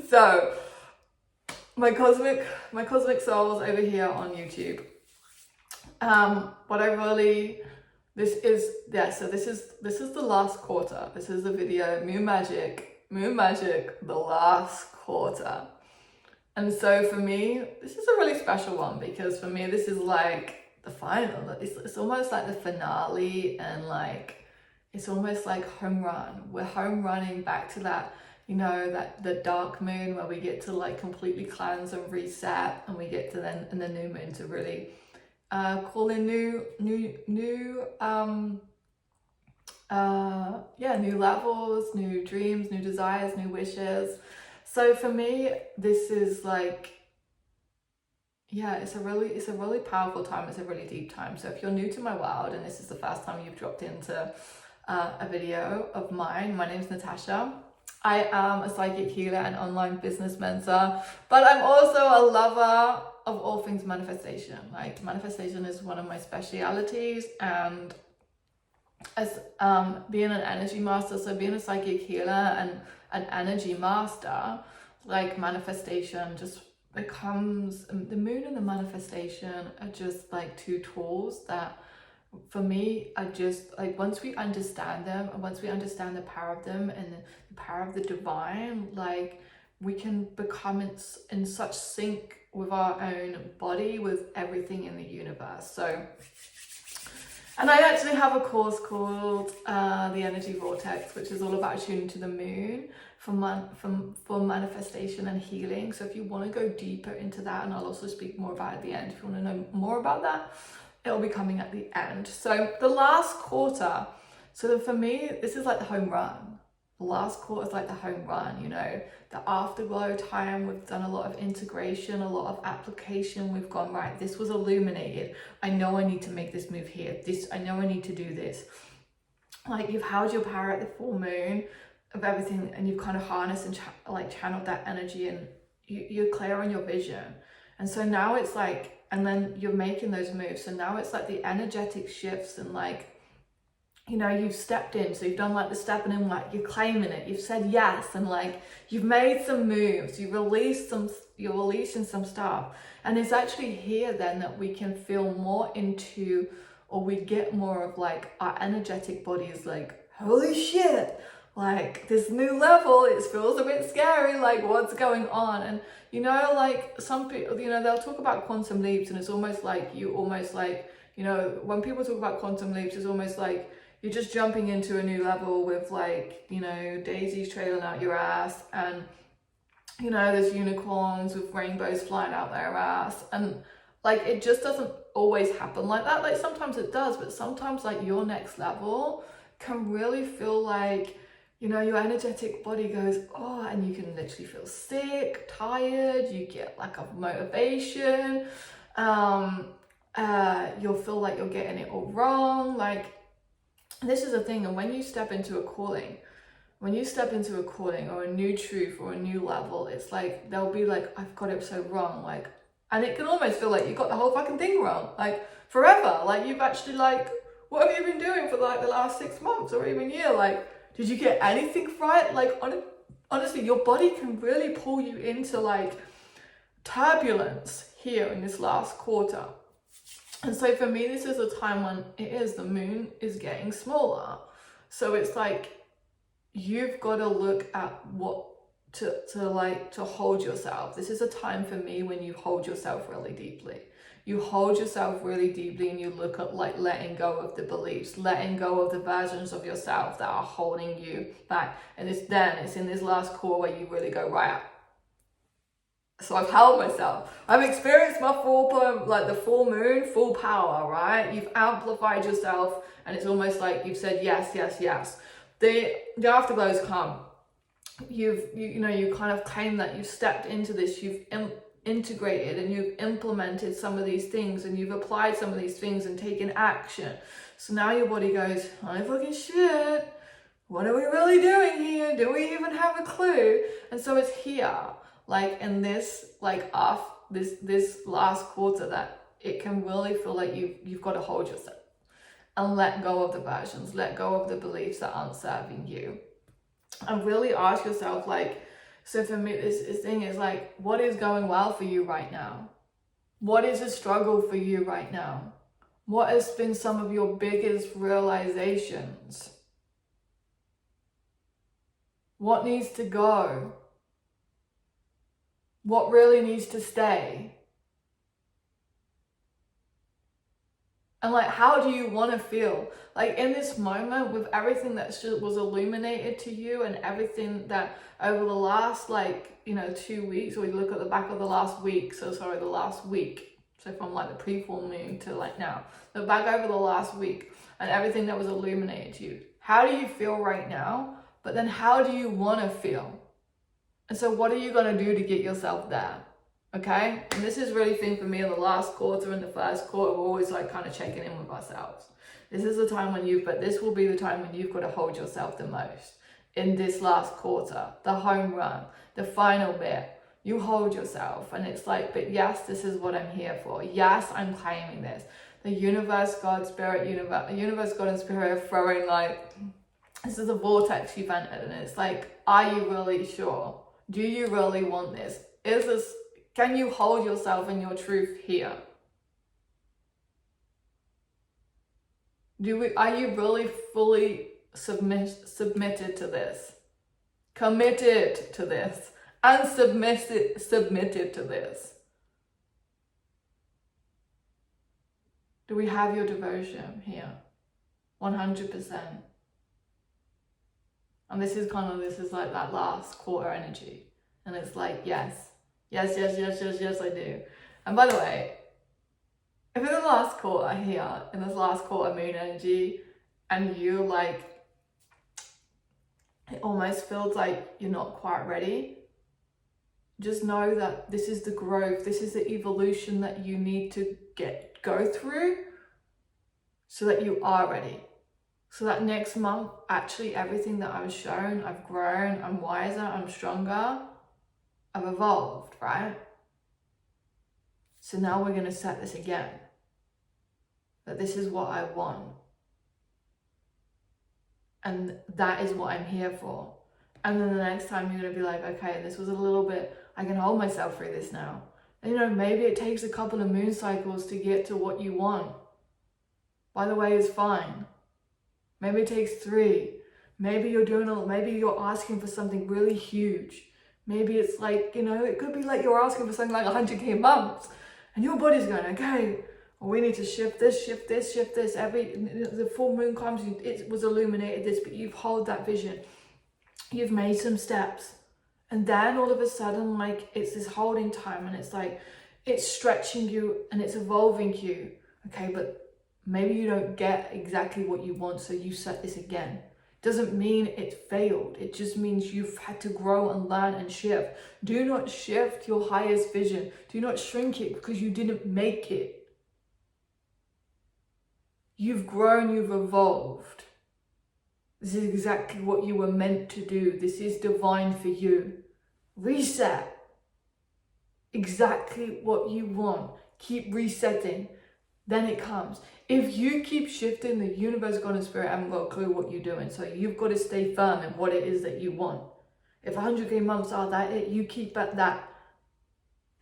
So my cosmic souls over here on YouTube. What I really, this is the last quarter. This is the video, Moon Magic, the last quarter. And so for me, this is a really special one, because for me, this is like the final. It's almost like the finale, and like, it's almost like home run. We're home running back to that, you know, that the dark moon where we get to like completely cleanse and reset, and we get to then in the new moon to really call in new levels, new dreams, new desires, new wishes. So for me, this is like, yeah, it's a really powerful time. It's a really deep time. So if you're new to my world and this is the first time you've dropped into a video of mine, my name is Natasha. I am a psychic healer and online business mentor, but I'm also a lover of all things manifestation. Like, manifestation is one of my specialities, and as being an energy master, so being a psychic healer and an energy master, like, manifestation just becomes, the moon and the manifestation are just like two tools that, for me, I just like, once we understand them, and once we understand the power of them and the power of the divine, like, we can become in such sync with our own body, with everything in the universe. So, and I actually have a course called the Energy Vortex, which is all about tuning to the moon for manifestation and healing. So if you want to go deeper into that, and I'll also speak more about it at the end, if you want to know more about that, it'll be coming at the end. So the last quarter, so for me, this is like the home run. The last quarter is like the home run, you know, the afterglow time. We've done a lot of integration, a lot of application. We've gone, right, this was illuminated. I know I need to make this move here. I know I need to do this. Like, you've held your power at the full moon of everything, and you've kind of harnessed and channeled that energy, and you're clear on your vision. And so now it's like, and then you're making those moves. So now it's like the energetic shifts, and like, you know, you've stepped in. So you've done like the stepping in, like, you're claiming it. You've said yes, and like, you've made some moves. You're releasing some stuff. And it's actually here then that we can feel more into, or we get more of like, our energetic body is like, holy shit, like, this new level, it feels a bit scary, like, what's going on? And, you know, like, some people, you know, they'll talk about quantum leaps, and it's almost like, you know, when people talk about quantum leaps, it's almost like you're just jumping into a new level with, like, you know, daisies trailing out your ass, and, you know, there's unicorns with rainbows flying out their ass, and like, it just doesn't always happen like that. Like, sometimes it does, but sometimes, like, your next level can really feel like, you know, your energetic body goes, oh, and you can literally feel sick, tired, you get lack of motivation, you'll feel like you're getting it all wrong. Like, this is the thing. And when you step into a calling, or a new truth or a new level, it's like, they'll be like, I've got it so wrong. Like, and it can almost feel like you got the whole fucking thing wrong, like, forever. Like, you've actually, like, what have you been doing for like the last 6 months or even year? Like, did you get anything right? Like, honestly, your body can really pull you into like turbulence here in this last quarter. And so for me, this is a time when the moon is getting smaller. So it's like, you've got to look at what to hold yourself. This is a time for me when you hold yourself really deeply. You hold yourself really deeply, and you look at like letting go of the beliefs, letting go of the versions of yourself that are holding you back. And it's in this last core where you really go, right, so I've held myself. I've experienced my the full moon, full power, right? You've amplified yourself, and it's almost like you've said yes, yes, yes. The afterglows come. You kind of claim that you've stepped into this, you've integrated and you've implemented some of these things, and you've applied some of these things and taken action. So now your body goes, holy fucking shit, what are we really doing here? Do we even have a clue? And so it's here, like in this, like this last quarter, that it can really feel like you've got to hold yourself and let go of the versions, let go of the beliefs that aren't serving you, and really ask yourself, like, So for me, this thing is like, what is going well for you right now? What is a struggle for you right now? What has been some of your biggest realizations? What needs to go? What really needs to stay? And like, how do you want to feel? Like in this moment, with everything that was illuminated to you and everything that over the last 2 weeks, or we look at the back of the last week, the last week. So from like the pre-full moon to like now, so back over the last week and everything that was illuminated to you. How do you feel right now? But then how do you want to feel? And so what are you going to do to get yourself there? Okay, and this is really thing for me in the last quarter and the first quarter, we're always like kind of checking in with ourselves. This is the time when this will be the time when you've got to hold yourself the most. In this last quarter, the home run, the final bit, you hold yourself and it's like, but yes, this is what I'm here for. Yes, I'm claiming this. The universe, God, spirit, universe, God and spirit are throwing like, this is a vortex you've entered and it's like, are you really sure? Do you really want this? Can you hold yourself in your truth here? Are you really fully submitted to this? Committed to this? And submitted to this? Do we have your devotion here? 100%. And this is like that last quarter energy. And it's like, yes, I do. And by the way, if in the last quarter here, in this last quarter moon energy, and you like, it almost feels like you're not quite ready, just know that this is the growth, this is the evolution that you need to go through so that you are ready. So that next month, actually everything that I was shown, I've grown, I'm wiser, I'm stronger, I've evolved, right? So now we're going to set this again. That this is what I want. And that is what I'm here for. And then the next time you're going to be like, okay, this was a little bit, I can hold myself through this now. And maybe it takes a couple of moon cycles to get to what you want. By the way, it's fine. Maybe it takes 3. Maybe you're asking for something really huge. Maybe it's like, it could be like you're asking for something like 100k months and your body's going, okay, well, we need to shift this. The full moon comes, it was illuminated this, but you've held that vision. You've made some steps. And then all of a sudden, like it's this holding time and it's like, it's stretching you and it's evolving you. Okay, but maybe you don't get exactly what you want. So you set this again. Doesn't mean it failed. It just means you've had to grow and learn and shift. Do not shift your highest vision. Do not shrink it because you didn't make it. You've grown, you've evolved. This is exactly what you were meant to do. This is divine for you. Reset. Exactly what you want. Keep resetting. Then it comes. If you keep shifting, the universe, God and spirit haven't got a clue what you're doing. So you've got to stay firm in what it is that you want. If 100k months are that it, you keep at that.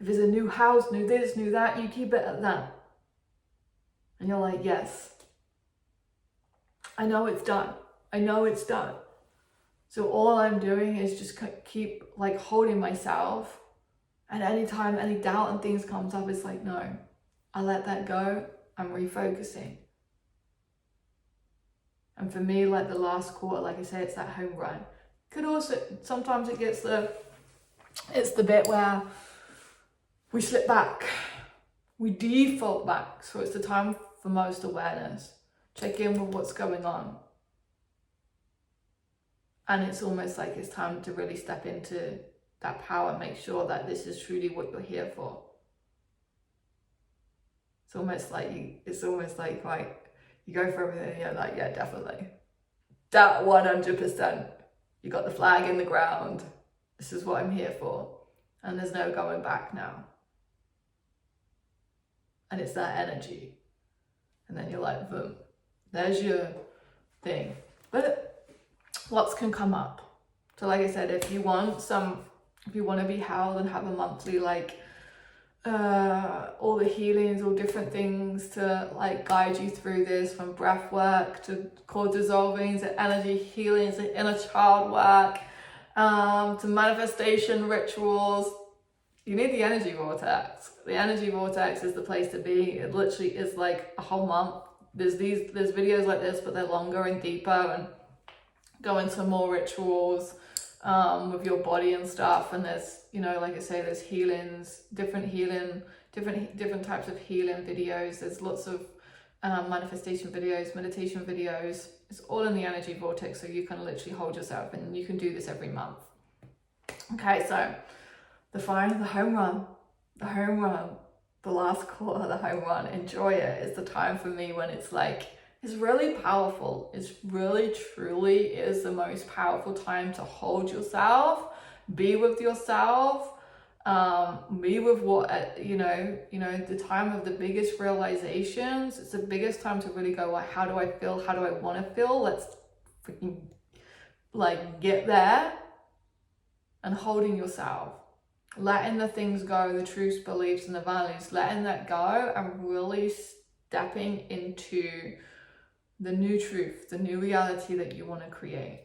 If it's a new house, new this, new that, you keep it at that. And you're like, yes. I know it's done. I know it's done. So all I'm doing is just keep like holding myself. And anytime any doubt and things comes up, it's like, no, I let that go. I'm refocusing. And for me, like the last quarter, like I say, it's that home run. Could also, sometimes it's the bit where we slip back. We default back. So it's the time for most awareness. Check in with what's going on. And it's almost like it's time to really step into that power and make sure that this is truly what you're here for. It's almost like you go for everything and you're like, yeah, definitely. That 100%. You got the flag in the ground. This is what I'm here for. And there's no going back now. And it's that energy. And then you're like, boom, there's your thing. But lots can come up. So like I said, if you want some if you want to be held and have a monthly like all the healings, all different things to like guide you through this, from breath work to core dissolving to energy healings to inner child work, to manifestation rituals, you need the energy vortex. The energy vortex is the place to be. It literally is like a whole month. There's videos like this, but they're longer and deeper and go into more rituals with your body and stuff. And there's, you know, like I say, there's healings, different types of healing videos. There's lots of manifestation videos, meditation videos. It's all in the energy vortex, so you can literally hold yourself, and you can do this every month. Okay, so the home run, the last quarter, the home run, enjoy it. It's the time for me when it's like, it's really powerful. It's really, truly is the most powerful time to hold yourself, be with yourself, be with what, you know, the time of the biggest realizations. It's the biggest time to really go, like, how do I feel? How do I want to feel? Let's freaking like get there. And holding yourself, letting the things go, the truths, beliefs, and the values, letting that go, and really stepping into the new truth, the new reality that you want to create.